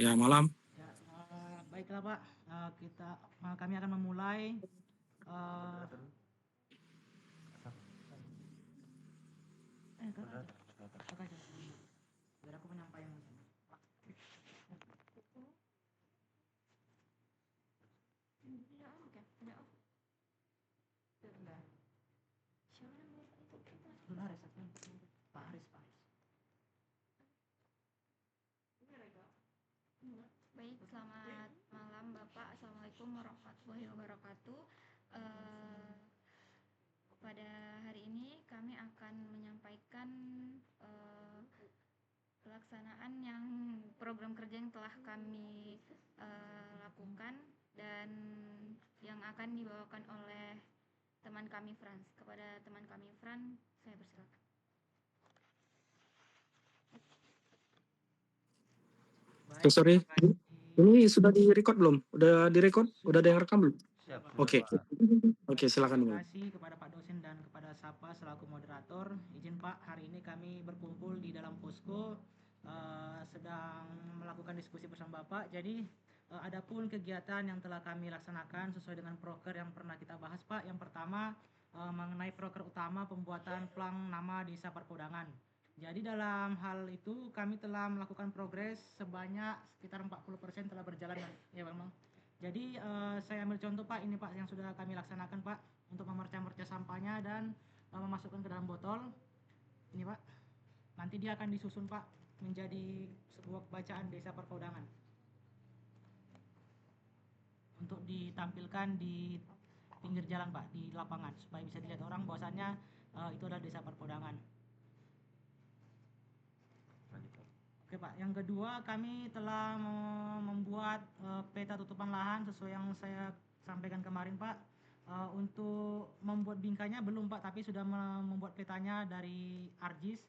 Ya, malam. Ya, baiklah Pak, kami akan memulai. Biar aku menyampaikan. Pak Haris. Baik, selamat malam Bapak. Assalamualaikum warahmatullahi wabarakatuh. Pada hari ini kami akan menyampaikan pelaksanaan yang program kerja yang telah kami lakukan dan yang akan dibawakan oleh teman kami Frans. Kepada teman kami Frans, saya persilakan. Baik, Sorry, ini sudah di-record belum? Udah di-record? Udah ada yang rekam belum? Siap. Oke. Oke, silakan. Terima kasih kepada Pak dosen dan kepada Sapa selaku moderator. Izin Pak, hari ini kami berkumpul di dalam posko sedang melakukan diskusi bersama Bapak. Jadi adapun kegiatan yang telah kami laksanakan sesuai dengan proker yang pernah kita bahas Pak. Yang pertama mengenai proker utama pembuatan plang nama desa Perpodangan. Jadi dalam hal itu kami telah melakukan progres sebanyak sekitar 40% telah berjalan ya Bang. Jadi saya ambil contoh Pak, ini Pak yang sudah kami laksanakan Pak untuk memercah-mercah sampahnya dan memasukkan ke dalam botol. Ini Pak, nanti dia akan disusun Pak menjadi sebuah bacaan desa Perpodangan untuk ditampilkan di pinggir jalan Pak, di lapangan supaya bisa dilihat orang bahwasannya itu adalah desa Perpodangan. Oke Pak, yang kedua kami telah membuat peta tutupan lahan sesuai yang saya sampaikan kemarin Pak. Untuk membuat bingkanya belum Pak, tapi sudah membuat petanya dari ArcGIS.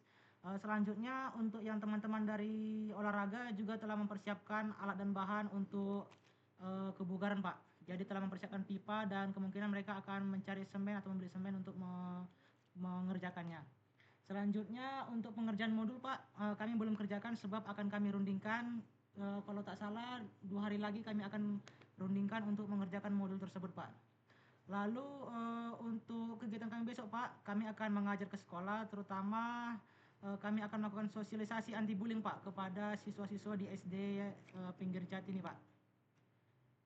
Selanjutnya untuk yang teman-teman dari olahraga juga telah mempersiapkan alat dan bahan untuk kebugaran Pak. Jadi telah mempersiapkan pipa dan kemungkinan mereka akan mencari semen atau membeli semen untuk mengerjakannya. Selanjutnya untuk pengerjaan modul Pak, kami belum kerjakan sebab akan kami rundingkan. Kalau tak salah 2 hari lagi kami akan rundingkan untuk mengerjakan modul tersebut Pak. Lalu untuk kegiatan kami besok Pak, kami akan mengajar ke sekolah, terutama kami akan melakukan sosialisasi anti bullying Pak kepada siswa-siswa di SD Pinggir Jati ini Pak.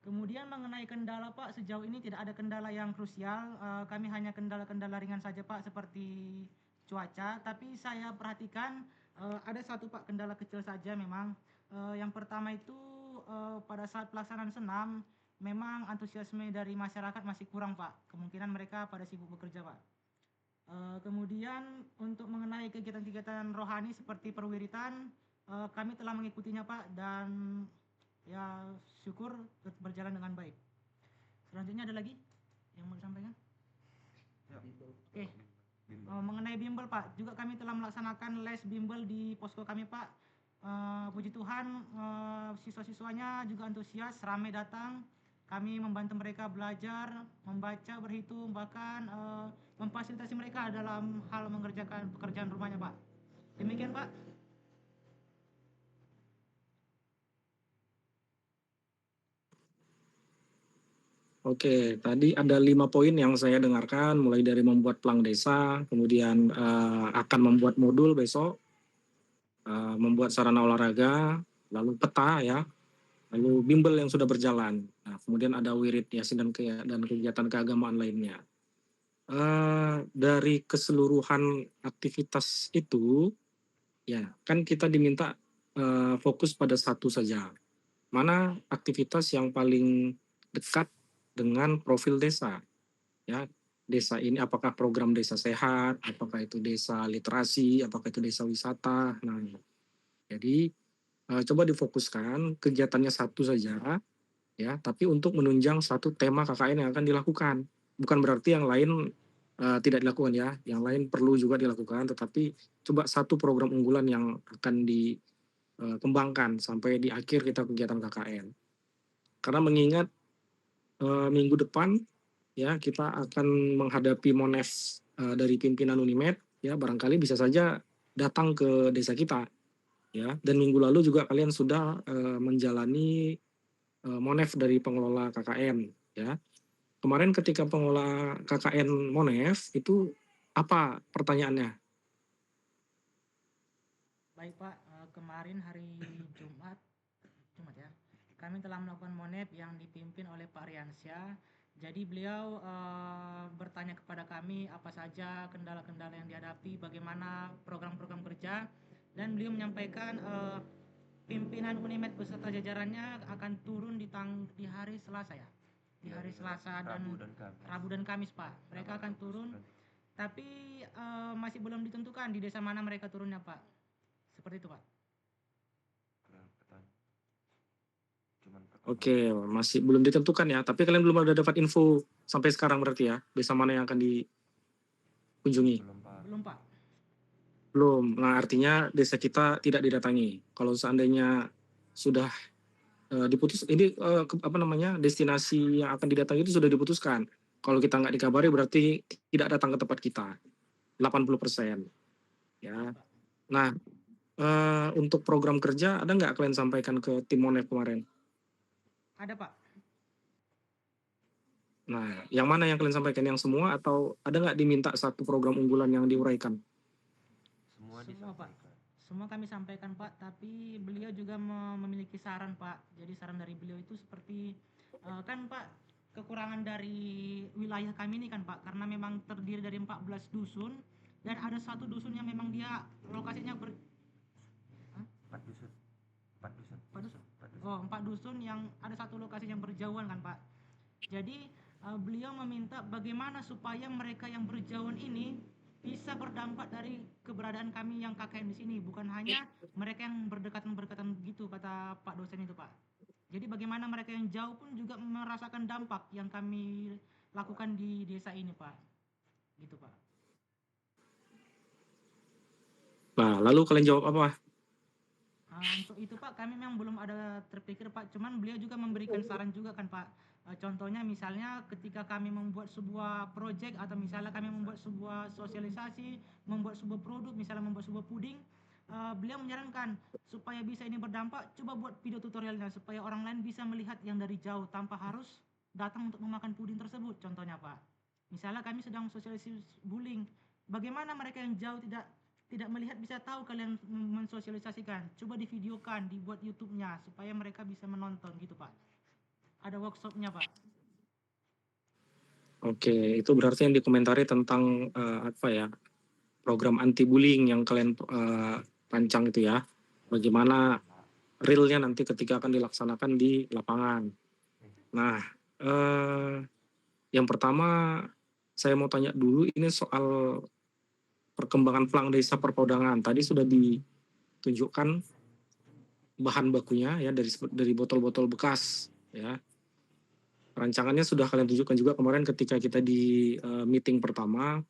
Kemudian mengenai kendala Pak, sejauh ini tidak ada kendala yang krusial, kami hanya kendala-kendala ringan saja Pak seperti cuaca, tapi saya perhatikan ada satu Pak kendala kecil saja memang. Yang pertama itu pada saat pelaksanaan senam memang antusiasme dari masyarakat masih kurang Pak, kemungkinan mereka pada sibuk bekerja Pak. Kemudian untuk mengenai kegiatan-kegiatan rohani seperti perwiritan, kami telah mengikutinya Pak dan ya syukur berjalan dengan baik. Selanjutnya ada lagi yang mau disampaikan? Oke. Mengenai bimbel Pak, juga kami telah melaksanakan les bimbel di posko kami Pak. Puji Tuhan siswa-siswanya juga antusias, ramai datang. Kami membantu mereka belajar, membaca, berhitung, bahkan memfasilitasi mereka dalam hal mengerjakan pekerjaan rumahnya Pak. Demikian Pak. Oke, tadi ada 5 poin yang saya dengarkan, mulai dari membuat plang desa, kemudian akan membuat modul besok, membuat sarana olahraga, lalu peta ya, lalu bimbel yang sudah berjalan. Nah, kemudian ada wirid yasin dan kegiatan keagamaan lainnya. Dari keseluruhan aktivitas itu, ya kan kita diminta fokus pada satu saja. Mana aktivitas yang paling dekat dengan profil desa? Ya, desa ini apakah program desa sehat, apakah itu desa literasi, apakah itu desa wisata. Nah, jadi coba difokuskan kegiatannya satu saja, ya, tapi untuk menunjang satu tema KKN yang akan dilakukan. Bukan berarti yang lain tidak dilakukan ya, yang lain perlu juga dilakukan, tetapi coba satu program unggulan yang akan dikembangkan sampai di akhir kita kegiatan KKN. Karena mengingat minggu depan ya kita akan menghadapi Mones dari pimpinan Unimed, ya barangkali bisa saja datang ke desa kita ya. Dan minggu lalu juga kalian sudah menjalani Monef dari pengelola KKN, ya. Kemarin ketika pengelola KKN Monef itu apa pertanyaannya? Baik Pak, kemarin hari Jumat ya, kami telah melakukan monep yang dipimpin oleh Pak Riansyah. Jadi beliau bertanya kepada kami apa saja kendala-kendala yang dihadapi, bagaimana program-program kerja, dan beliau menyampaikan pimpinan Unimed beserta jajarannya akan turun di hari Selasa ya, di hari Selasa dan Rabu dan Kamis Pak. Mereka akan turun, tapi masih belum ditentukan di desa mana mereka turunnya Pak. Seperti itu Pak. Oke, masih belum ditentukan ya. Tapi kalian belum ada dapat info sampai sekarang berarti ya, desa mana yang akan dikunjungi? Belum Pak. Belum. Nah, artinya desa kita tidak didatangi. Kalau seandainya sudah diputus, ini apa namanya, destinasi yang akan didatangi itu sudah diputuskan. Kalau kita nggak dikabari berarti tidak datang ke tempat kita. 80%. Ya. Nah, untuk program kerja ada nggak kalian sampaikan ke tim Monef kemarin? Ada Pak. Nah, yang mana yang kalian sampaikan? Yang semua atau ada nggak diminta satu program unggulan yang diuraikan? Semua Pak. Semua kami sampaikan Pak, tapi beliau juga memiliki saran Pak. Jadi saran dari beliau itu seperti kan Pak, kekurangan dari wilayah kami ini kan Pak, karena memang terdiri dari 14 dusun dan ada satu dusun yang memang dia lokasinya 4 dusun yang ada satu lokasi yang berjauhan kan Pak. Jadi beliau meminta bagaimana supaya mereka yang berjauhan ini bisa berdampak dari keberadaan kami yang KKN di sini, bukan hanya mereka yang berdekatan-berdekatan gitu kata Pak dosen itu Pak. Jadi bagaimana mereka yang jauh pun juga merasakan dampak yang kami lakukan di desa ini Pak. Gitu Pak. Nah, lalu kalian jawab apa? Untuk itu Pak, kami memang belum ada terpikir Pak, cuman beliau juga memberikan saran juga kan Pak. Contohnya misalnya ketika kami membuat sebuah proyek atau misalnya kami membuat sebuah sosialisasi, membuat sebuah produk, misalnya membuat sebuah puding, beliau menyarankan supaya bisa ini berdampak, coba buat video tutorialnya supaya orang lain bisa melihat yang dari jauh tanpa harus datang untuk memakan puding tersebut. Contohnya Pak, misalnya kami sedang sosialisasi bullying, bagaimana mereka yang jauh tidak melihat bisa tahu kalian mensosialisasikan, coba divideokan, dibuat YouTube-nya supaya mereka bisa menonton gitu Pak. Ada workshopnya Pak. Oke, itu berarti yang dikomentari tentang apa ya, program anti bullying yang kalian rancang itu ya. Bagaimana realnya nanti ketika akan dilaksanakan di lapangan. Nah, yang pertama saya mau tanya dulu ini soal perkembangan Plang Desa Perpodangan. Tadi sudah ditunjukkan bahan bakunya ya dari botol-botol bekas ya. Rancangannya sudah kalian tunjukkan juga kemarin ketika kita di meeting pertama.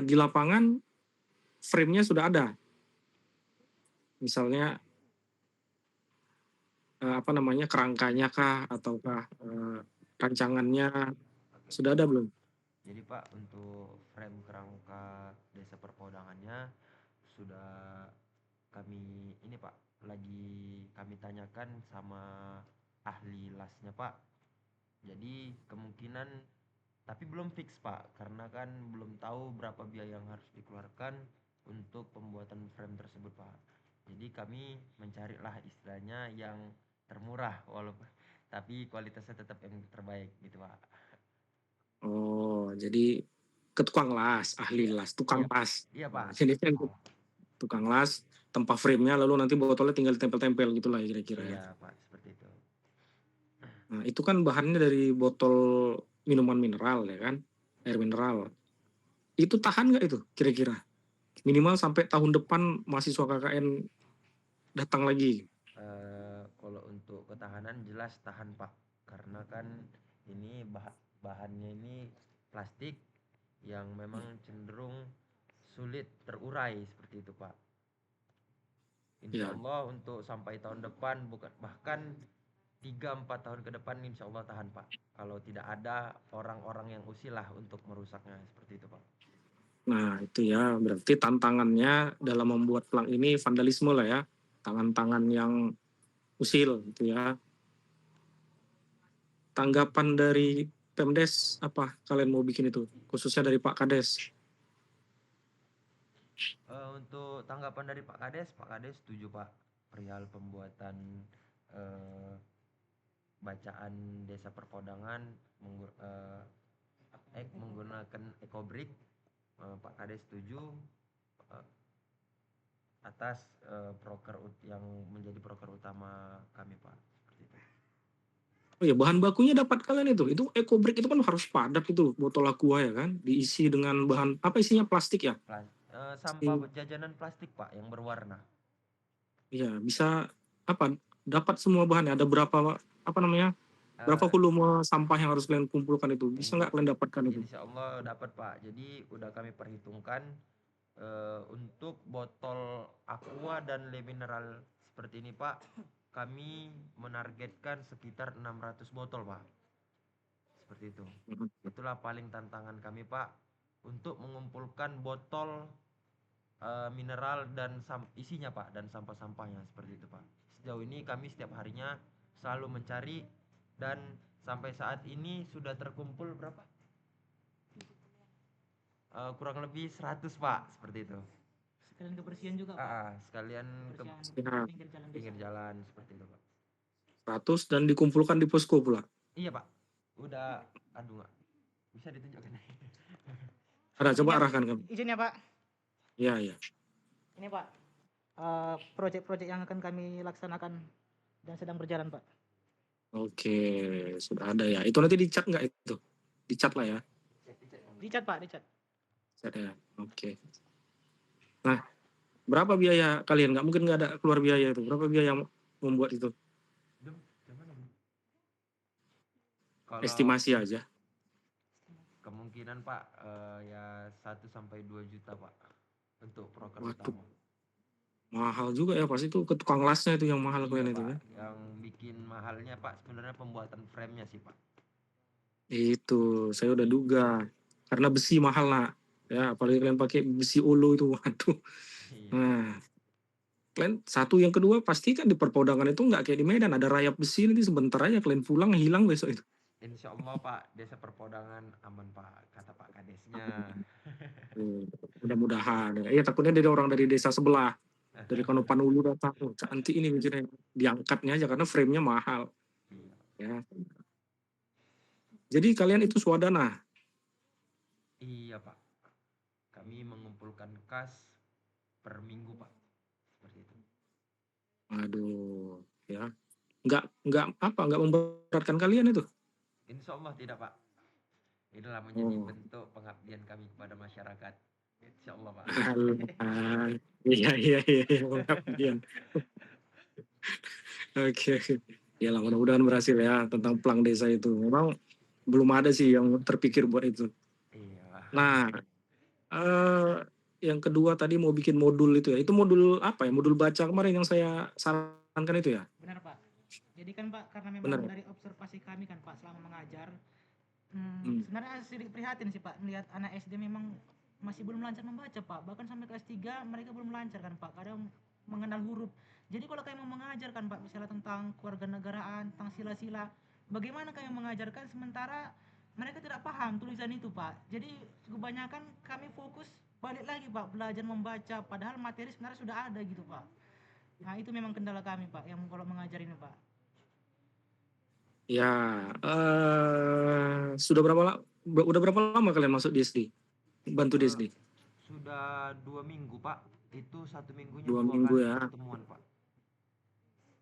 Di lapangan frame-nya sudah ada. Misalnya apa namanya, kerangkanya kah ataukah rancangannya sudah ada belum? Jadi Pak, untuk frame kerangka desa perpodangannya sudah kami ini Pak, lagi kami tanyakan sama ahli lasnya Pak. Jadi kemungkinan, tapi belum fix Pak, karena kan belum tahu berapa biaya yang harus dikeluarkan untuk pembuatan frame tersebut Pak. Jadi kami mencarilah istilahnya yang termurah walaupun tapi kualitasnya tetap yang terbaik gitu Pak. Oh, jadi ke tukang las, ahli las, tukang Iya, las. iya Pak. Jadi kan tukang las, tempat frame-nya lalu nanti botolnya tinggal ditempel-tempel gitulah kira-kira ya. Iya Pak, seperti itu. Nah, itu kan bahannya dari botol minuman mineral ya kan, air mineral. Itu tahan nggak itu kira-kira? Minimal sampai tahun depan mahasiswa KKN datang lagi. Kalau untuk ketahanan jelas tahan Pak, karena kan ini bahannya ini plastik yang memang cenderung sulit terurai seperti itu Pak. Insya Ya. Allah untuk sampai tahun depan, bukan bahkan 3-4 tahun ke depan insya Allah tahan Pak. Kalau tidak ada orang-orang yang usil lah untuk merusaknya seperti itu Pak. Nah, itu ya, berarti tantangannya dalam membuat pelang ini vandalisme lah ya. Tangan-tangan yang usil gitu ya. Tanggapan dari Pemdes apa kalian mau bikin itu? Khususnya dari Pak Kades. Untuk tanggapan dari Pak Kades setuju Pak perihal pembuatan eh, bacaan Desa Perpodangan menggunakan ekobrik. Pak Kades setuju eh, atas yang menjadi proker utama kami Pak, seperti itu. Oh ya, bahan bakunya dapat kalian itu. Itu EcoBrick itu kan harus padat itu botol aqua ya kan, diisi dengan bahan apa isinya plastik ya? Sampah jajanan plastik Pak yang berwarna. Iya, bisa apa? Dapat semua bahannya. Ada berapa apa namanya? Berapa volume sampah yang harus kalian kumpulkan itu? Bisa nggak kalian dapatkan itu? Insya Allah dapat Pak. Jadi udah kami perhitungkan untuk botol aqua dan le mineral seperti ini Pak, kami menargetkan sekitar 600 botol Pak. Seperti itu. Itulah paling tantangan kami Pak untuk mengumpulkan botol mineral dan isinya Pak dan sampah-sampahnya seperti itu Pak. Sejauh ini kami setiap harinya selalu mencari dan sampai saat ini sudah terkumpul berapa? Kurang lebih 100 Pak, seperti itu. Sekalian kebersihan juga Pak. Sekalian Kebersihan pinggir jalan desa. pinggir jalan seperti itu Pak. 100 dan dikumpulkan di posko pula. Iya Pak. Udah aduh nggak bisa ditunjukkan. Ada coba arahkan kami. Izin ya Pak. Iya, iya. Ini Pak, proyek-proyek yang akan kami laksanakan dan sedang berjalan Pak. Oke, sudah ada ya. Itu nanti dicat nggak itu? Dicat lah ya. Dicat Pak, dicat. Dicat ya. Oke. Nah, berapa biaya kalian? Nggak mungkin nggak ada keluar biaya itu. Berapa biaya membuat itu? Kalau Estimasi aja. kemungkinan Pak ya 1-2 juta Pak untuk proker Waduh, utama. mahal juga ya, pasti itu ke tukang lasnya itu yang mahal kalian itu Pak, ya. yang bikin mahalnya Pak sebenarnya pembuatan frame-nya sih Pak. Itu saya udah duga karena besi mahal lah ya, apalagi kalian pakai besi ulu itu, waduh. Iya. Nah, kalian satu yang kedua pasti kan di perpodangan itu nggak kayak di Medan ada rayap besi, nanti sebentar aja kalian pulang hilang besok itu. Insya Allah Pak, Desa Perpodangan aman Pak, kata Pak Kadesnya. Mudah-mudahan ya, takutnya dari orang dari desa sebelah dari Kanopan Ulu datang, oh cantik ini mikirnya, diangkatnya aja karena frame-nya mahal ya. Jadi kalian itu swadana? Iya Pak, kami mengumpulkan kas per minggu Pak, seperti itu. Aduh ya, nggak memberatkan kalian itu? Insya Allah tidak Pak, inilah menjadi bentuk pengabdian kami kepada masyarakat. Insya Allah Pak. Iya pengabdian. Oke. Ya lah, mudah-mudahan berhasil ya tentang pelang desa itu. Memang belum ada sih yang terpikir buat itu. Iya. Nah, yang kedua tadi mau bikin modul itu ya. Itu modul apa ya? Modul baca kemarin yang saya sarankan itu ya? Benar Pak. Jadi kan Pak, karena memang Benar. dari observasi kami kan Pak selama mengajar, sebenarnya sedikit prihatin sih Pak melihat anak SD memang masih belum lancar membaca Pak. Bahkan sampai kelas 3 mereka belum lancar kan Pak, kadang mengenal huruf. Jadi kalau kami mau mengajarkan Pak misalnya tentang kewarganegaraan, tentang sila-sila, bagaimana kami mengajarkan sementara mereka tidak paham tulisan itu Pak. Jadi kebanyakan kami fokus balik lagi Pak belajar membaca, padahal materi sebenarnya sudah ada gitu Pak. Nah itu memang kendala kami Pak yang kalau mengajar ini Pak. Ya, udah berapa lama kalian masuk di SD? Bantu di SD? Sudah 2 minggu Pak, itu 1 minggunya 2 2 minggu kali ya. pertemuan Pak.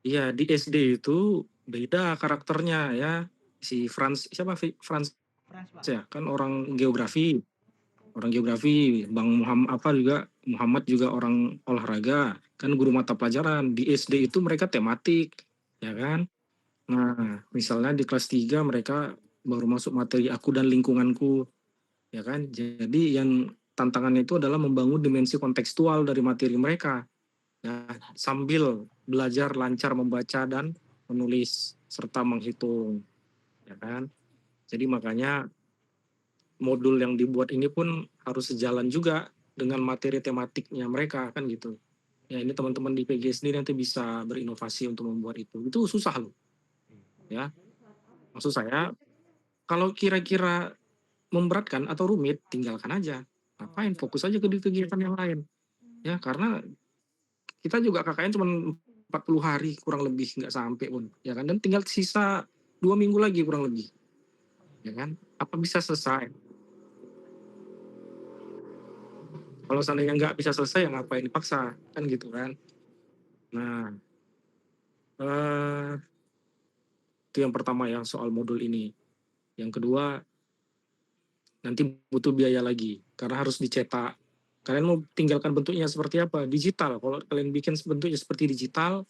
Iya, di SD itu beda karakternya ya. Si Franz, siapa Franz Pak. ya, kan orang geografi. Bang Muhammad juga orang olahraga, kan guru mata pelajaran. Di SD itu mereka tematik, ya kan. Nah, misalnya di kelas 3 mereka baru masuk materi aku dan lingkunganku, ya kan. Jadi yang tantangannya itu adalah membangun dimensi kontekstual dari materi mereka. Nah, sambil belajar lancar membaca dan menulis serta menghitung, ya kan. Jadi makanya modul yang dibuat ini pun harus sejalan juga dengan materi tematiknya mereka kan gitu. Ya ini teman-teman di PG sendiri nanti bisa berinovasi untuk membuat itu. Itu susah loh. Ya, maksud saya kalau kira-kira memberatkan atau rumit tinggalkan aja. Ngapain fokus aja ke kegiatan yang lain. Ya karena kita juga KKN cuma 40 hari kurang lebih nggak sampai pun ya kan dan tinggal sisa 2 minggu lagi kurang lebih ya kan apa bisa selesai kalau seandainya nggak bisa selesai ya ngapain dipaksa kan gitu kan nah itu yang pertama ya soal modul ini yang kedua nanti butuh biaya lagi karena harus dicetak kalian mau tinggalkan bentuknya seperti apa digital kalau kalian bikin bentuknya seperti digital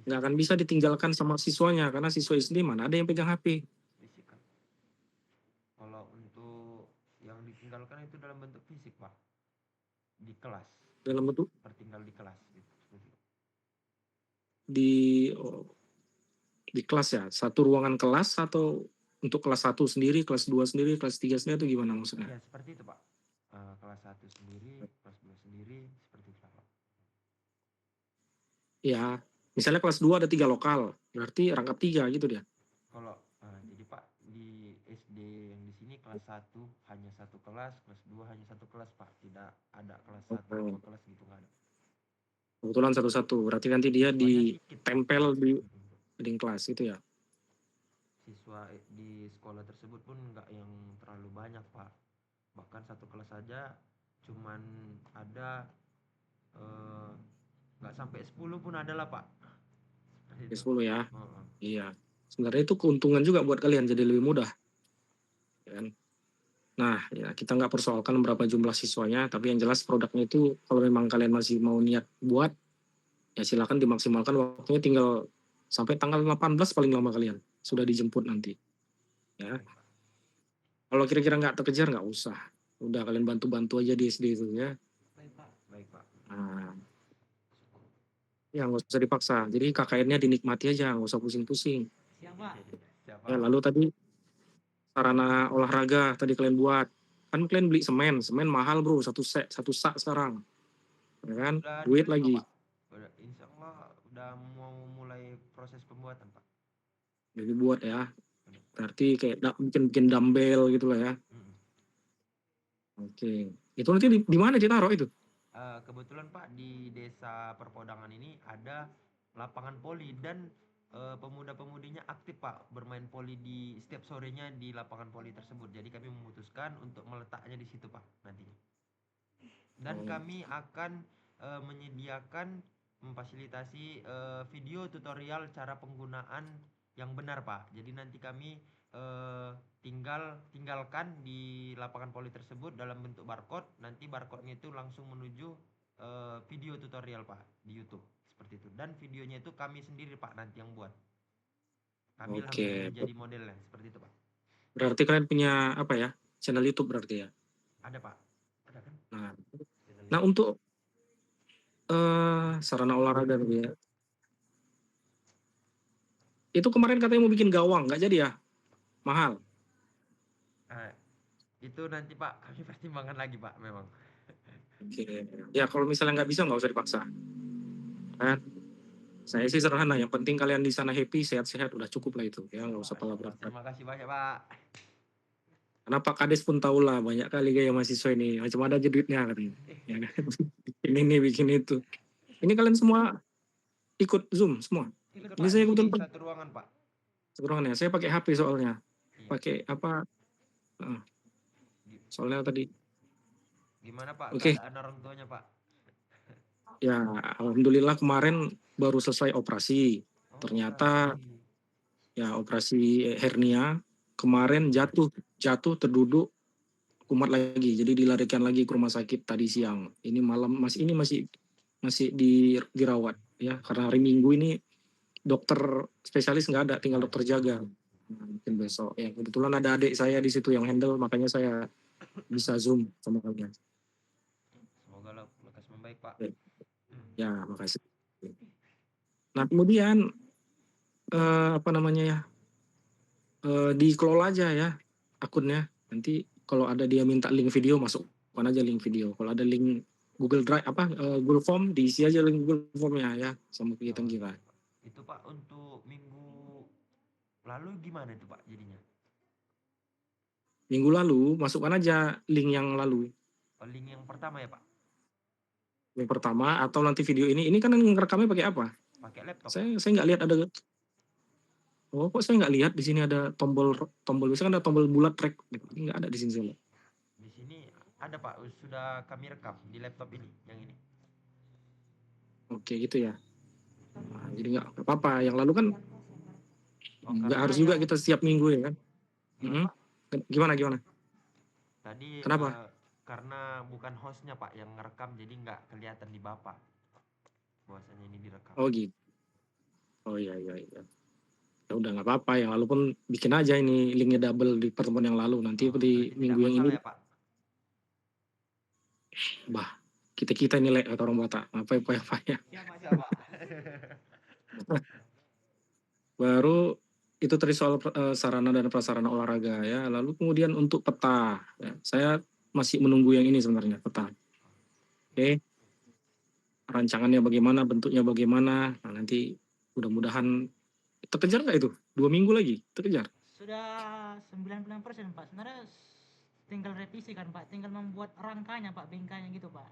nggak akan bisa ditinggalkan sama siswanya karena siswa SD mana ada yang pegang HP Fisik kan. Kalau untuk yang ditinggalkan itu dalam bentuk fisik Pak, di kelas, dalam bentuk tertinggal di kelas gitu. di di kelas ya satu ruangan kelas atau untuk kelas 1 sendiri kelas 2 sendiri kelas 3 sendiri itu gimana maksudnya Ya seperti itu Pak. Kelas 1 sendiri, kelas 2 sendiri, seperti itu Pak. ya misalnya kelas 2 ada 3 lokal berarti rangkap 3 gitu dia Kalau jadi Pak di SD yang di sini kelas 1 hanya satu kelas, kelas 2 hanya satu kelas Pak. Tidak ada kelas 1 oh, 2 kelas gitu nggak ada. kebetulan satu-satu berarti nanti dia Siswanya dikit Pak. ditempel di heading kelas gitu ya Siswa di sekolah tersebut pun nggak yang terlalu banyak Pak. Bahkan satu kelas saja cuman ada nggak sampai 10 pun ada lah Pak. Seperti di itu. 10 ya Heeh. iya sebenarnya itu keuntungan juga buat kalian jadi lebih mudah ya kan nah ya kita nggak persoalkan berapa jumlah siswanya tapi yang jelas produknya itu kalau memang kalian masih mau niat buat ya silakan dimaksimalkan waktunya tinggal sampai tanggal 18 paling lama kalian sudah dijemput nanti ya Baik Pak. kalau kira-kira nggak terkejar nggak usah udah kalian bantu-bantu aja di SD itu ya Baik Pak. nah, ya nggak usah dipaksa jadi KKN-nya dinikmati aja nggak usah pusing-pusing Siap Pak. Siapa? ya lalu tadi sarana olahraga tadi kalian buat kan kalian beli semen mahal bro satu sak sekarang ya kan Udah duit diterima lagi Pak. Udah, insya Allah udah mau mulai proses pembuatan Pak. jadi buat ya berarti kayak bikin dumbbell gitu lah ya Mm-mm. oke itu nanti di mana ditaruh itu Kebetulan Pak di desa Perpodangan ini ada lapangan voli dan pemuda-pemudinya aktif Pak bermain voli di setiap sorenya di lapangan voli tersebut. Jadi kami memutuskan untuk meletaknya di situ Pak nantinya. Dan oh, kami akan menyediakan memfasilitasi video tutorial cara penggunaan yang benar Pak. Jadi nanti kami tinggalkan di lapangan voli tersebut dalam bentuk barcode. Nanti barcode-nya itu langsung menuju video tutorial Pak di YouTube seperti itu. Dan videonya itu kami sendiri Pak nanti yang buat. Kami lah oke menjadi modelnya seperti itu Pak. berarti kalian punya apa ya channel YouTube berarti ya Ada Pak. Ada kan? nah Channel nah YouTube. untuk sarana olahraga gitu ya itu kemarin katanya mau bikin gawang nggak jadi ya mahal Nah, itu nanti Pak kami pertimbangkan lagi Pak memang. oke ya kalau misalnya nggak bisa nggak usah dipaksa kan saya sih sederhana yang penting kalian di sana happy sehat-sehat udah cukup lah itu ya nggak usah pala berat Terima kasih banyak Pak. karena Pak Kades pun tahu lah banyak kali gaya mahasiswa ini macam ada aja duitnya katanya ya kan? bikin ini bikin itu ini kalian semua ikut Zoom semua Ikut ini Pak saya di kebetulan satu ruangan Pak. sebenarnya saya pakai HP soalnya Iya. pakai apa soalnya tadi Gimana Pak oke keadaan orang tuanya Pak? ya alhamdulillah kemarin baru selesai operasi Oh, ternyata operasi. ya operasi hernia kemarin jatuh terduduk kumat lagi jadi dilarikan lagi ke rumah sakit tadi siang ini malam masih dirawat ya karena hari Minggu ini dokter spesialis nggak ada tinggal dokter jaga. Nah, mungkin besok ya kebetulan ada adik saya di situ yang handle makanya saya bisa Zoom sama kalian Semoga lekas membaik Pak. ya makasih nah kemudian apa namanya ya dikelola aja ya akunnya nanti kalau ada dia minta link video, masukkan aja link video. Kalau ada link Google Drive Google Form, diisi aja link Google Form-nya ya sama kegiatan Oh, kita. itu Pak untuk minggu lalu gimana itu Pak jadinya? Minggu lalu masukkan aja link yang lalu, Oh, link yang pertama ya Pak? yang pertama, atau nanti video ini. Ini kan ngerekamnya pakai apa? Pakai laptop Pak? Saya nggak lihat ada. Oh, kok saya nggak lihat di sini ada tombol biasanya kan ada tombol bulat rek. Ini nggak ada di sini saya lihat. Di sini ada Pak, sudah kami rekam di laptop ini, yang ini. Oke gitu ya. Nah, jadi nggak apa-apa. Yang lalu kan Oh, nggak karena harus juga yang kita setiap minggu ya kan. gimana Pak? Gimana? Tadi Kenapa? karena bukan hostnya Pak yang ngerekam, jadi nggak kelihatan di Bapak bahwasanya ini direkam. Oh gitu. Oh iya. Ya udah nggak apa-apa. Yang lalu pun bikin aja ini linknya double di pertemuan yang lalu. Nanti Oh, di berarti tidak minggu yang ini, masalah ya Pak? bah kita ini lek kata orang Batak. Apa ya. Siapa? Baru itu tadi soal sarana dan prasarana olahraga ya. Lalu kemudian untuk peta, ya, saya masih menunggu yang ini sebenarnya, peta. Oke, rancangannya bagaimana, bentuknya bagaimana. Nah, nanti mudah-mudahan terkejar nggak itu? 2 minggu lagi terkejar. Sudah 90% Pak. Sebenarnya tinggal revisi kan Pak, tinggal membuat rangkanya Pak, bingkainya gitu Pak.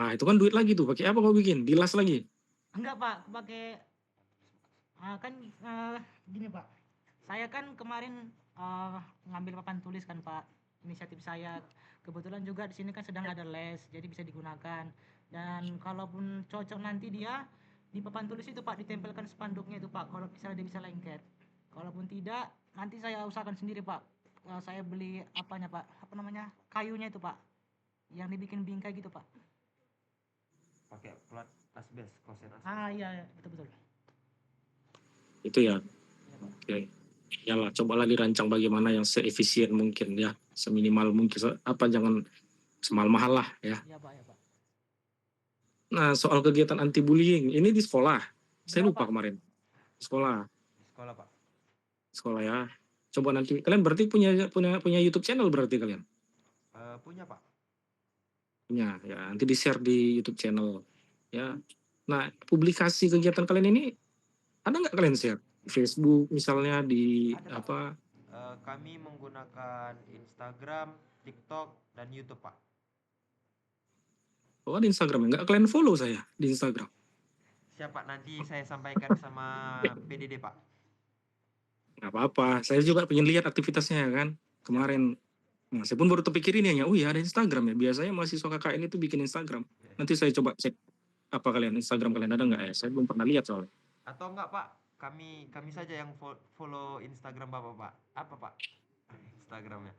Nah itu kan duit lagi tuh. Pakai apa kau bikin? Dilas lagi? Enggak Pak, pakai kan gini Pak. Saya kan kemarin ngambil papan tulis kan Pak, inisiatif saya. Kebetulan juga di sini kan sedang ada les, jadi bisa digunakan. Dan kalaupun cocok nanti dia di papan tulis itu Pak ditempelkan spanduknya itu Pak. Kalau misalnya dia bisa lengket. Kalaupun tidak, nanti saya usahakan sendiri Pak. Saya beli apanya Pak? Apa namanya? Kayunya itu Pak. Yang dibikin bingkai gitu Pak. Pakai plat asbes, kosen asbes. Iya, betul. Itu ya. Iya Pak. Oke. Yalah, cobalah dirancang bagaimana yang seefisien mungkin ya, seminimal mungkin. Jangan semahal-mahal lah ya. Iya Pak. Nah, soal kegiatan anti bullying ini di sekolah. Saya Enggak lupa Pak. kemarin. Sekolah Di sekolah Pak. ya. Coba nanti kalian berarti punya YouTube channel berarti kalian. Punya Pak. Punya ya, nanti di-share di YouTube channel ya. Nah, publikasi kegiatan kalian ini ada nggak kalian share? Facebook misalnya di Ada Pak. apa? Kami menggunakan Instagram, TikTok, dan YouTube Pak. Oh, ada Instagram nggak kalian follow saya di Instagram? Siapa nanti saya sampaikan sama PDD Pak. Nggak apa-apa, saya juga pengen lihat aktivitasnya ya kan kemarin. Nah, saya pun baru terpikir ini ya, oh iya ada Instagram ya. Biasanya mahasiswa KKN itu bikin Instagram. Nanti saya coba cek apa kalian Instagram kalian ada nggak ya? Saya belum pernah lihat soalnya. Atau enggak Pak, kami saja yang follow Instagram Bapak Pak. Apa Pak Instagramnya?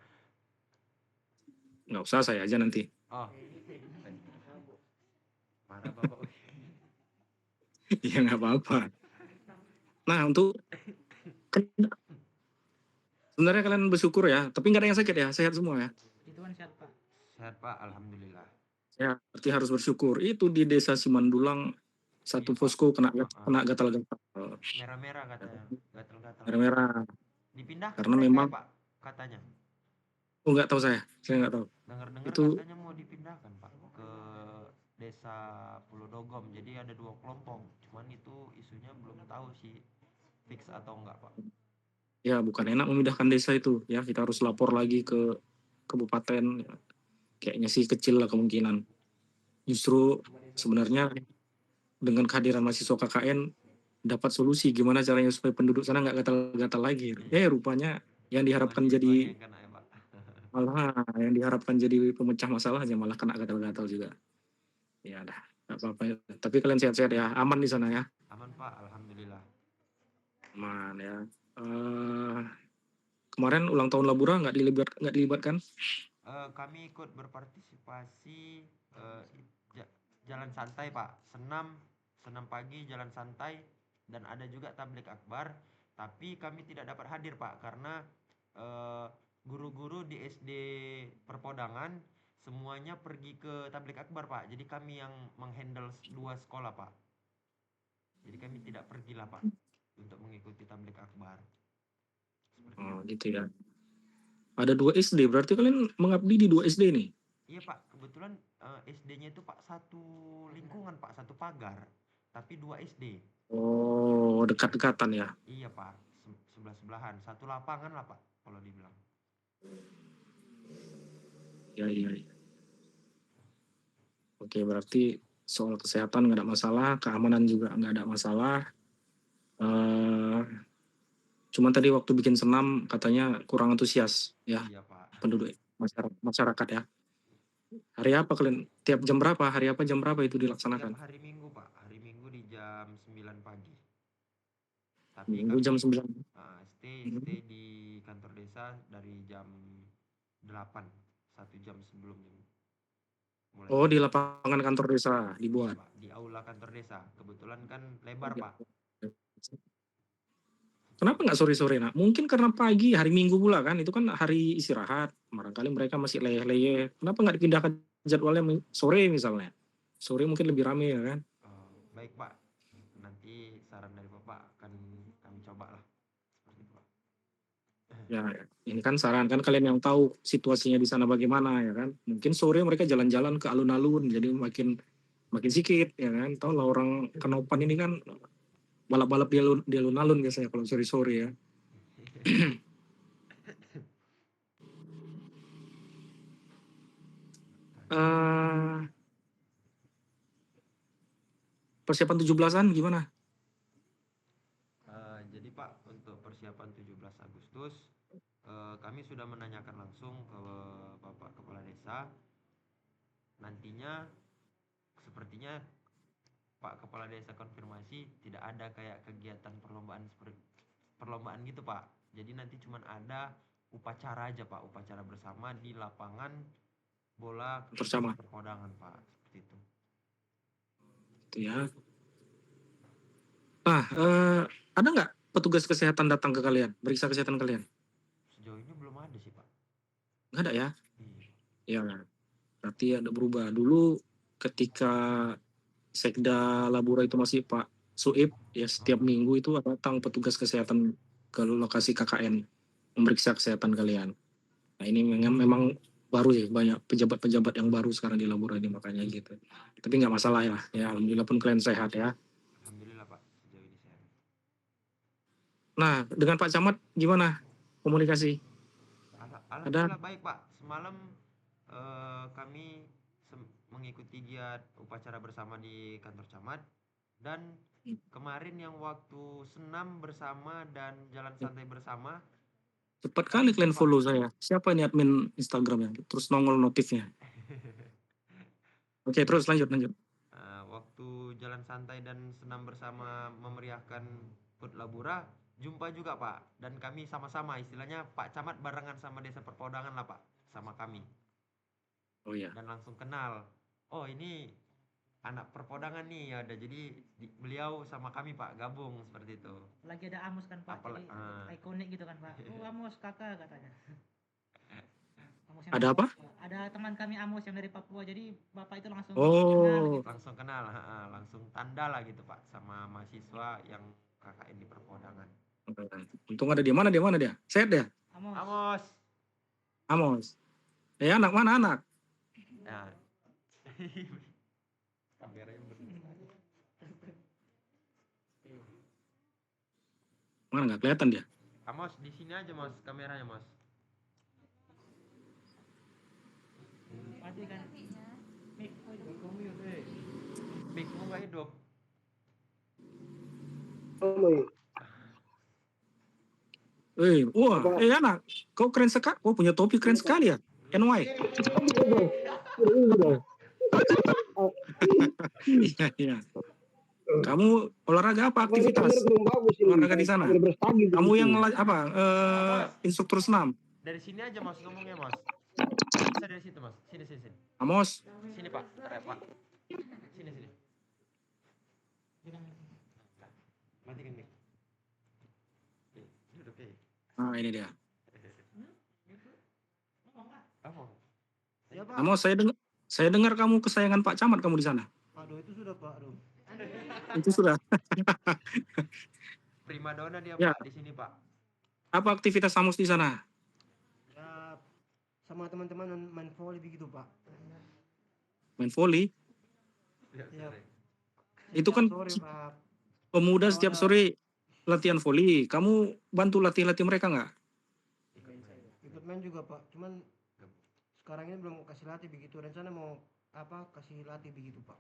Nggak usah, saya aja nanti. Oh, marah Bapak. Iya nggak apa-apa. Nah untuk sebenarnya kalian bersyukur ya, tapi nggak ada yang sakit ya, sehat semua ya. Itu kan sehat Pak. Sehat Pak, alhamdulillah. Ya, berarti harus bersyukur. Itu di desa Simandulang satu Iya, Pak. posko kena gatal-gatal. Merah-merah katanya, gatal-gatal. Merah-merah. Dipindahkan Karena mereka memang ya Pak, katanya. oh nggak tahu saya nggak tahu. Dengar-dengar Itu katanya mau dipindahkan Pak ke desa Pulau Dogom. Jadi ada 2 kelompok. Cuman itu isunya belum tahu sih fix atau enggak Pak. ya bukan enak memindahkan desa itu ya, kita harus lapor lagi ke kabupaten. Kayaknya sih kecil lah kemungkinan. Justru sebenarnya dengan kehadiran mahasiswa KKN dapat solusi gimana caranya supaya penduduk sana nggak gatal-gatal lagi. Rupanya yang diharapkan Mahasiswanya jadi yang kena ya Pak. malah yang diharapkan jadi pemecah masalahnya malah kena gatal-gatal juga. Ya dah, nggak apa-apa. Tapi kalian sehat-sehat ya, aman di sana ya. Aman Pak, alhamdulillah. Aman ya. Kemarin ulang tahun Labura nggak dilibatkan? Kami ikut berpartisipasi jalan santai Pak, senam pagi, jalan santai, dan ada juga tablik akbar. Tapi kami tidak dapat hadir Pak karena guru-guru di SD Perpodangan semuanya pergi ke tablik akbar Pak. Jadi kami yang menghandle 2 sekolah Pak. Jadi kami tidak pergilah Pak untuk mengikuti tablik akbar. Oh gitu ya. Ada 2 SD, berarti kalian mengabdi di 2 SD nih? Iya Pak, kebetulan SD-nya itu Pak satu lingkungan Pak, satu pagar, tapi 2 SD. Oh, dekat-dekatan ya? Iya Pak, sebelah-sebelahan, satu lapangan lah Pak, kalau dibilang. Iya, iya, iya. Oke, berarti soal kesehatan nggak ada masalah, keamanan juga nggak ada masalah. Cuman tadi waktu bikin senam katanya kurang antusias ya Iya Pak. penduduk masyarakat ya. Hari apa kalian? Tiap jam berapa? Hari apa jam berapa itu Tiap dilaksanakan? hari Minggu Pak, hari Minggu di jam 9 pagi. Tapi Minggu kami jam 9. stay di kantor desa dari jam 8, 1 jam sebelum mulai Oh, di kerja. lapangan kantor desa Iya dibuat. Pak, di aula kantor desa. Kebetulan kan lebar Pak. Kenapa nggak sore-sore nak? Mungkin karena pagi hari Minggu pula kan, itu kan hari istirahat. Barangkali mereka masih leyeh-leyeh. Kenapa nggak dipindahkan jadwalnya sore misalnya? Sore mungkin lebih rame ya kan? Baik Pak, nanti saran dari Bapak akan kami coba lah. Seperti itu Pak. Ya, ini kan saran kan kalian yang tahu situasinya di sana bagaimana ya kan. Mungkin sore mereka jalan-jalan ke alun-alun, jadi makin makin sedikit ya kan. Tahu lah orang Kanopan ini kan balap-balap di alun-alun biasanya kalau sore-sore ya. Eh, persiapan 17-an gimana? Jadi Pak, untuk persiapan 17 Agustus, kami sudah menanyakan langsung ke Bapak Kepala Desa. Nantinya sepertinya Pak Kepala Desa konfirmasi tidak ada kayak kegiatan perlombaan seperti perlombaan gitu Pak. Jadi nanti cuma ada upacara aja Pak, upacara bersama di lapangan bola Bersama perpodangan Pak, seperti itu. itu ya. Nah, ada nggak petugas kesehatan datang ke kalian, periksa kesehatan kalian? Sejauh ini belum ada sih Pak. Nggak ada ya? Iya. Ya, berarti ada berubah. Dulu ketika Sekda Labura itu masih Pak Suib, ya setiap minggu itu datang petugas kesehatan ke lokasi KKN memeriksa kesehatan kalian. Nah ini memang baru ya, banyak pejabat-pejabat yang baru sekarang di Labura ini makanya gitu. Tapi nggak masalah ya, ya alhamdulillah pun kalian sehat ya. Alhamdulillah Pak, sejauh ini sehat. Nah dengan Pak Camat gimana komunikasi? Ada? Alhamdulillah baik Pak. Semalam kami mengikuti giat upacara bersama di kantor camat, dan kemarin yang waktu senam bersama dan jalan santai bersama. Cepat kali kalian follow saya. Siapa ini admin Instagramnya? Terus nongol notifnya. Oke, terus lanjut. Waktu jalan santai dan senam bersama memeriahkan HUT Labura, jumpa juga Pak. Dan kami sama-sama, istilahnya Pak Camat barengan sama Desa Perpodangan lah Pak, sama kami. Oh iya. Dan langsung kenal. Oh ini anak perpodangan nih ada, jadi beliau sama kami Pak gabung seperti itu. Lagi ada Amos kan Pak, jadi ikonik gitu kan Pak. Oh Amos kakak katanya. Amos ada apa? Ada teman kami Amos yang dari Papua, jadi bapak itu langsung kenal gitu. Langsung kenal, langsung tanda lah gitu Pak sama mahasiswa yang KKN di perpodangan. Untung ada dia. Mana dia? Sehat dia? Amos. Anak mana anak? Nah. Kameranya mana nggak kelihatan dia? Amos di sini aja Mas, kameranya Mas. Mati kan? Mikmu nggak hidup. Wah, anak, kau keren sekali. Kau punya topi keren sekali ya, NY. Iya. Kamu olahraga apa aktivitas? Olahraga di sana. Kamu yang apa? Instruktur senam. Dari sini aja Mas ngomongnya Mas. Bisa dari situ Mas. Sini. Amos. Sini Pak. Pak. Sini. Matikan nih. Duduk ya. Nah ini dia. Ya, Pak. Amos, saya dengar kamu kesayangan Pak Camat kamu di sana. Aduh itu sudah Pak. Aduh. Itu sudah. Primadona dia ya. Pak di sini Pak. Apa aktivitas Amos di sana? Ya sama teman-teman main volley begitu, Pak. Main volley, Iya. itu Setiap kan sore, Pak. pemuda Kalau setiap ada sore latihan volley. Kamu bantu latih-latih mereka nggak? ikut main juga, Pak. Cuman sekarang ini belum kasih latih begitu. Rencana mau kasih latih begitu, Pak.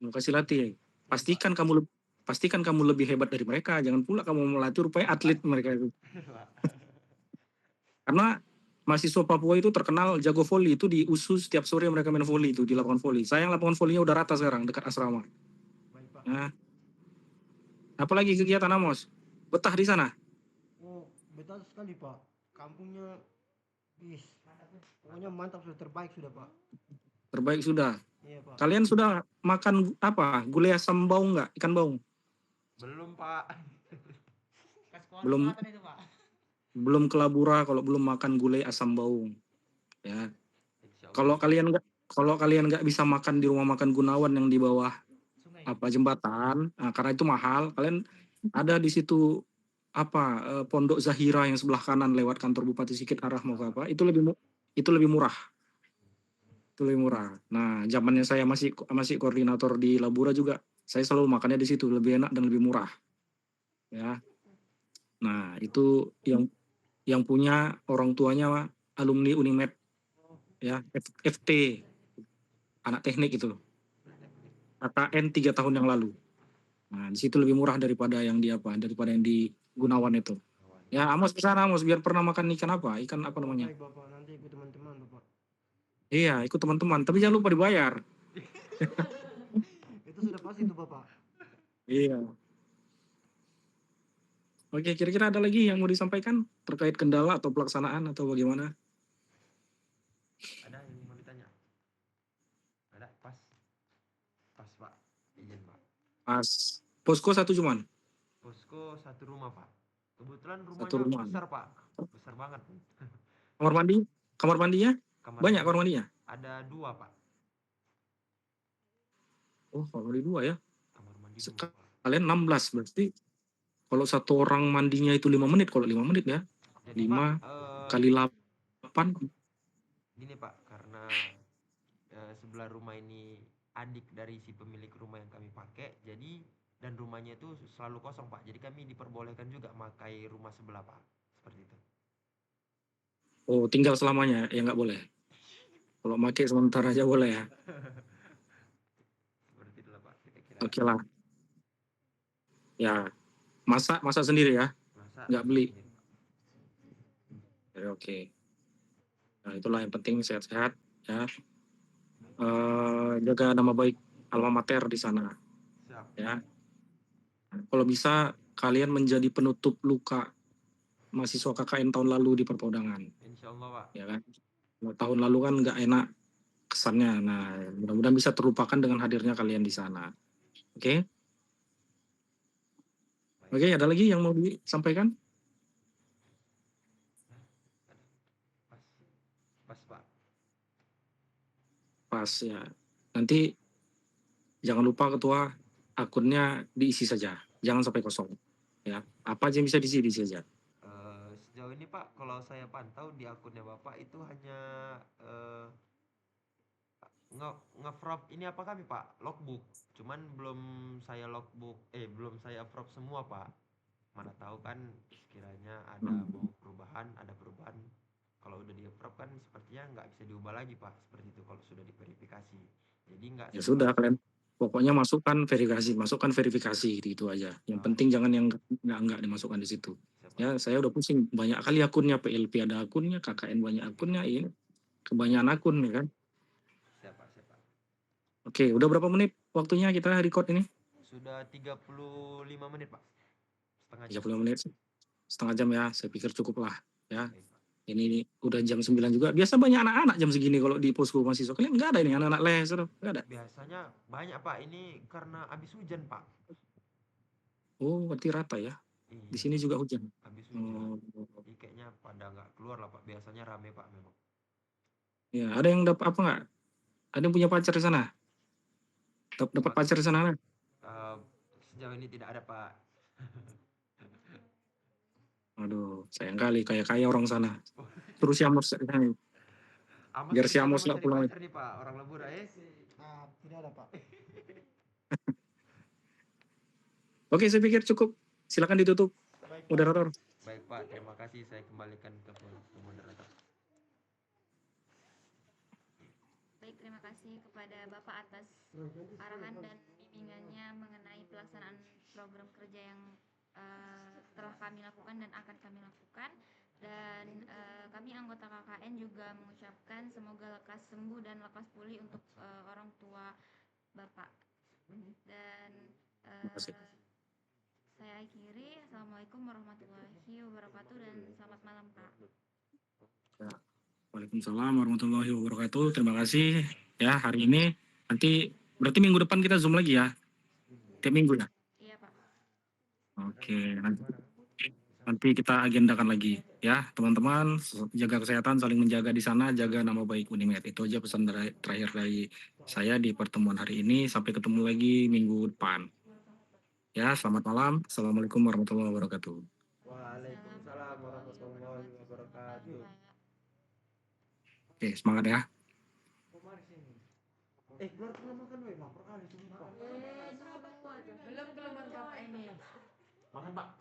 Mau kasih latih. Iya, Pak. Pastikan kamu lebih hebat dari mereka. Jangan pula kamu melatih rupanya atlet mereka itu. Karena mahasiswa Papua itu terkenal jago volley, itu di USU setiap sore mereka main volley itu di lapangan volley. Sayang lapangan volleynya udah rata sekarang dekat asrama. Baik, Pak. Nah, apalagi kegiatan Amos? Betah di sana? Oh, betah sekali, Pak. Kampungnya pokoknya mantap, sudah terbaik sudah, Pak. Terbaik sudah. Iya, Pak. Kalian sudah makan apa? Gulai asam baung nggak? Ikan baung? Belum, Pak. Belum. Selatan itu, Pak. Belum kelabura kalau belum makan gulai asam baung. Ya. Insya Allah. Kalau kalian nggak bisa makan di rumah makan Gunawan yang di bawah Sungai. jembatan, nah, karena itu mahal, kalian ada di situ Pondok Zahira yang sebelah kanan lewat kantor Bupati Sikit arah mau ke apa? Itu lebih murah. Itu lebih murah. Nah, zamannya saya masih koordinator di Labura juga, saya selalu makannya di situ, lebih enak dan lebih murah. Ya. Nah, itu yang punya orang tuanya alumni Unimed, ya, FT, anak teknik itu, KKN 3 tahun yang lalu. Nah, di situ lebih murah daripada yang di Gunawan itu. Ya, Amos ke sana, Amos, biar pernah makan ikan apa? Ikan apa namanya? Baik, Bapak. Nanti ikut teman-teman, Bapak. Iya, ikut teman-teman, tapi jangan lupa dibayar. Itu sudah pasti tuh, Bapak. Iya. Oke, kira-kira ada lagi yang mau disampaikan terkait kendala atau pelaksanaan atau bagaimana? Ada yang mau ditanya? Ada, pas, Pak. Izin, Pak. Pas posko satu cuman. Posko satu rumah, Pak. Kebetulan Satu rumahnya rumah. besar, Pak. Besar banget. Kamar mandinya? Banyak kamar mandinya? Ada 2, Pak. Oh, kamar mandi 2 ya. Kamar mandi 2, Pak. Kalian 16 berarti. Kalau satu orang mandinya itu 5 menit, kalau 5 menit ya. Jadi, 5 Pak, kali 8. gini, Pak, karena sebelah rumah ini adik dari si pemilik rumah yang kami pakai, jadi dan rumahnya itu selalu kosong, Pak. Jadi kami diperbolehkan juga pakai rumah sebelah, Pak. Seperti itu. Oh, tinggal selamanya ya nggak boleh. Kalau pakai sementara aja boleh ya. Seperti itulah, Pak. Kira-kira. Oke lah. Ya, masak sendiri ya, nggak beli. Sendiri, Pak. Oke. Nah, itulah yang penting sehat-sehat ya. Jaga nama baik alma mater di sana. Siap. Ya. Kalau bisa kalian menjadi penutup luka mahasiswa KKN tahun lalu di perpodangan. Insya Allah, Pak. Ya kan. Tahun lalu kan nggak enak kesannya. Nah, mudah-mudahan bisa terlupakan dengan hadirnya kalian di sana. Oke. Oke, ada lagi yang mau disampaikan? Pas, Pak. Pas ya. Nanti jangan lupa ketua akunnya diisi saja. Jangan sampai kosong. Ya. Apa aja yang bisa diisi aja. Sejauh ini, Pak, kalau saya pantau di akunnya Bapak itu hanya nge-frop ini apa kami, Pak? Logbook. Cuman belum saya frop semua, Pak. Mana tahu kan sekiranya ada mau perubahan, ada perubahan. Kalau udah di-frop kan sepertinya nggak bisa diubah lagi, Pak. Seperti itu kalau sudah diverifikasi. Jadi nggak Ya sudah, kalian pokoknya masukkan verifikasi itu aja. Yang penting jangan yang nggak dimasukkan di situ. Ya, saya udah pusing banyak kali akunnya, PLP ada akunnya, KKN banyak akunnya, ini kebanyakan akun ya kan. Siapa? Oke, udah berapa menit waktunya kita record ini? Sudah 35 menit, Pak. Setengah jam. 35 menit. Setengah jam ya, saya pikir cukup lah ya. Oke, Pak. Ini udah jam 9 juga. Biasa banyak anak-anak jam segini kalau di posko mahasiswa. Kalian nggak ada ini anak-anak les, nggak ada? Biasanya banyak, Pak. Ini karena habis hujan, Pak. Oh, berarti rata ya. Iya, Di sini juga hujan. habis hujan. Jadi kayaknya pada nggak keluar lah, Pak. Biasanya rame, Pak, memang. Ya, ada yang dapat apa nggak? Ada yang punya pacar di sana? Dapat pacar di sana? Sejauh ini tidak ada, Pak. Aduh, sayang kali kayak orang sana. Terus yang Amos Biar si susah Amos sama nggak cari pulang. pacar nih Pak, orang Lebura Tidak ada pak. Oke, saya pikir cukup. Silakan ditutup, Baik pak. moderator. Baik Pak, terima kasih, saya kembalikan ke moderator. Baik, terima kasih kepada Bapak atas arahan dan bimbingannya mengenai pelaksanaan program kerja yang telah kami lakukan dan akan kami lakukan. Dan kami anggota KKN juga mengucapkan semoga lekas sembuh dan lekas pulih untuk orang tua Bapak. Dan kasih. saya akhiri. Assalamualaikum warahmatullahi wabarakatuh dan selamat malam Pak. Waalaikumsalam warahmatullahi wabarakatuh. Terima kasih ya hari ini. Nanti berarti minggu depan kita Zoom lagi ya. Tiap minggu ya. Iya Pak. Oke, nanti kita agendakan lagi ya teman-teman. Jaga kesehatan, saling menjaga di sana, jaga nama baik Unimed. Itu aja pesan terakhir dari saya di pertemuan hari ini. Sampai ketemu lagi minggu depan. Ya, selamat malam. Assalamualaikum warahmatullahi wabarakatuh. Waalaikumsalam warahmatullahi wabarakatuh. Oke, semangat ya. Keluar pernah makan weh, lapar kali sumpah. Belum Bapak ini. Makan Pak.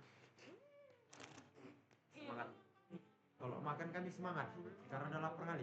Semangat. Kalau makan kami semangat, karena udah lapar kali.